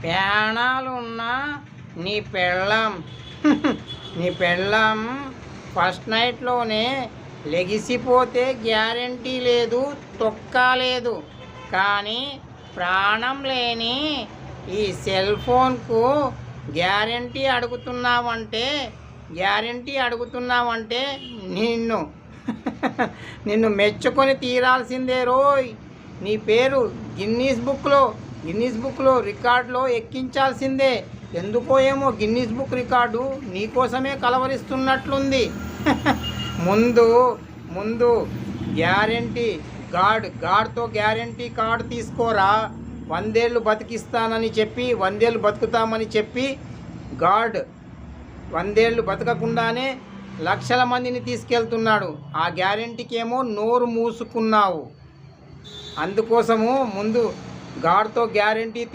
ప్రాణాలున్న నీ పెళ్ళం నీ పెళ్ళం ఫస్ట్ నైట్లోనే లెగిసిపోతే గ్యారంటీ లేదు, తొక్క లేదు. కానీ ప్రాణం లేని ఈ సెల్ ఫోన్కు గ్యారంటీ అడుగుతున్నావంటే నిన్ను నిన్ను మెచ్చుకొని తీరాల్సిందే రోయ్. నీ పేరు గిన్నీస్ బుక్లో రికార్డులో ఎక్కించాల్సిందే. ఎందుకో ఏమో గిన్నీస్ బుక్ రికార్డు నీకోసమే కలవరిస్తున్నట్లుంది. ముందు గ్యారంటీ గాడ్తో గ్యారంటీ కార్డు తీసుకోరా. 100 ఏళ్ళు బతికిస్తానని చెప్పి 100 ఏళ్ళు బతుకుతామని చెప్పి గాడ్ 100 ఏళ్ళు బతకకుండానే లక్షల మందిని తీసుకెళ్తున్నాడు. ఆ గ్యారంటీకి ఏమో నోరు మూసుకున్నావు. అందుకోసము ముందు గాడ్తో గ్యారంటీ